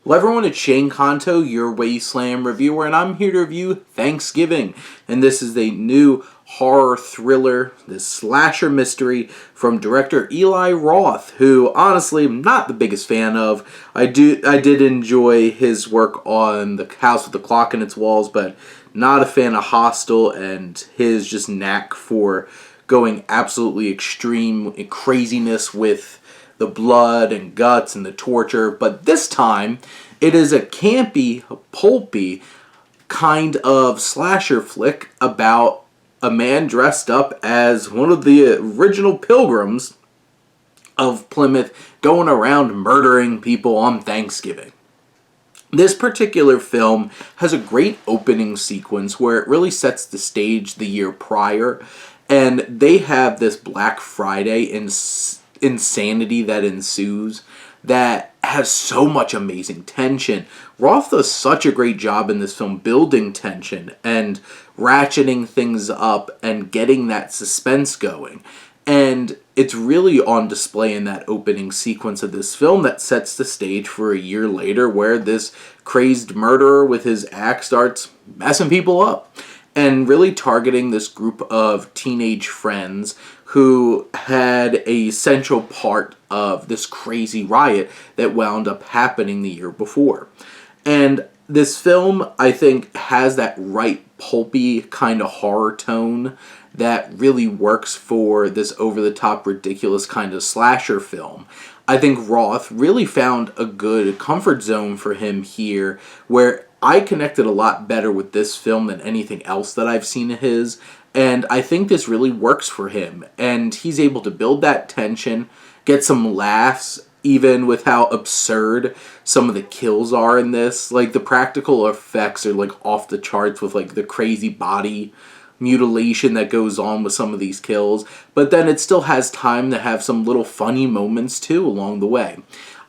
Hello everyone, it's Shane Kanto, your Wasteland reviewer, and I'm here to review Thanksgiving. And this is a new horror thriller, this slasher mystery from director Eli Roth, who honestly I'm not the biggest fan of. I did enjoy his work on The House with the Clock in Its Walls, but not a fan of Hostel and his just knack for going absolutely extreme craziness with the blood and guts and the torture, but this time it is a campy, pulpy kind of slasher flick about a man dressed up as one of the original pilgrims of Plymouth going around murdering people on Thanksgiving. This particular film has a great opening sequence where it really sets the stage the year prior, and they have this Black Friday insanity that ensues that has so much amazing tension. Roth does such a great job in this film building tension and ratcheting things up and getting that suspense going. And it's really on display in that opening sequence of this film that sets the stage for a year later where this crazed murderer with his axe starts messing people up and really targeting this group of teenage friends who had a central part of this crazy riot that wound up happening the year before. And this film, I think, has that right pulpy kind of horror tone that really works for this over-the-top ridiculous kind of slasher film. I think Roth really found a good comfort zone for him here where I connected a lot better with this film than anything else that I've seen of his, and I think this really works for him, and he's able to build that tension, get some laughs, even with how absurd some of the kills are in this. Like, the practical effects are, like, off the charts with, like, the crazy body mutilation that goes on with some of these kills, but then it still has time to have some little funny moments, too, along the way.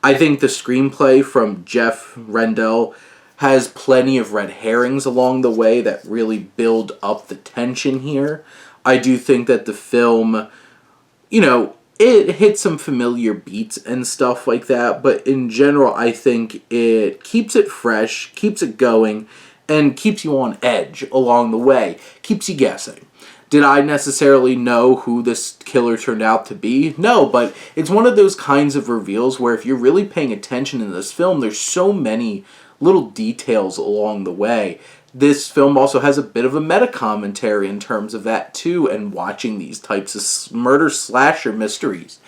I think the screenplay from Jeff Rendell has plenty of red herrings along the way that really build up the tension here. I do think that the film, it hits some familiar beats and stuff like that, but in general, I think it keeps it fresh, keeps it going, and keeps you on edge along the way, keeps you guessing. Did I necessarily know who this killer turned out to be? No, but it's one of those kinds of reveals where if you're really paying attention in this film, there's so many little details along the way. This film also has a bit of a meta-commentary in terms of that too, and watching these types of murder slasher mysteries.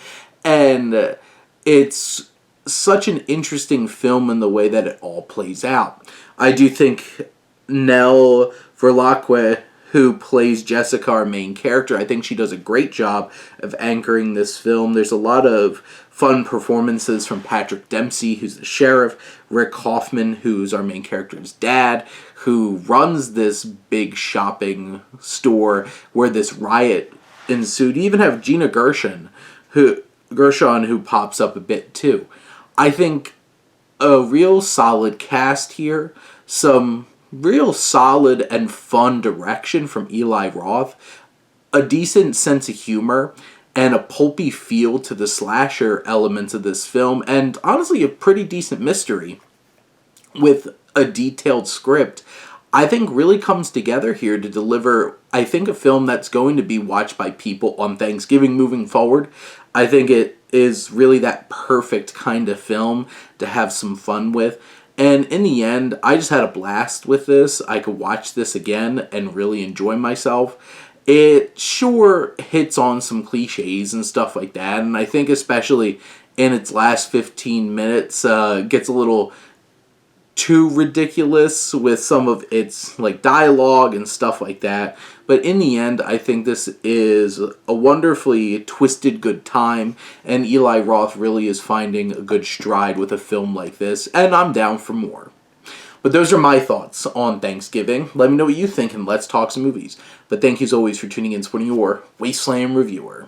And it's such an interesting film in the way that it all plays out. I do think Nell Verlacque, who plays Jessica, our main character, I think she does a great job of anchoring this film. There's a lot of fun performances from Patrick Dempsey, who's the sheriff, Rick Hoffman, who's our main character's dad, who runs this big shopping store where this riot ensued. You even have Gina Gershon, who pops up a bit too. I think a real solid cast here, some real solid and fun direction from Eli Roth, a decent sense of humor, and a pulpy feel to the slasher elements of this film, and honestly a pretty decent mystery with a detailed script, I think really comes together here to deliver, I think, a film that's going to be watched by people on Thanksgiving moving forward. I think it is really that perfect kind of film to have some fun with. And in the end, I just had a blast with this. I could watch this again and really enjoy myself. It sure hits on some cliches and stuff like that, and I think especially in its last 15 minutes, gets a little too ridiculous with some of its dialogue and stuff like that. But in the end, I think this is a wonderfully twisted good time, and Eli Roth really is finding a good stride with a film like this, and I'm down for more. But those are my thoughts on Thanksgiving. Let me know what you think, and let's talk some movies. But thank you as always for tuning in, supporting your Wasteland reviewer.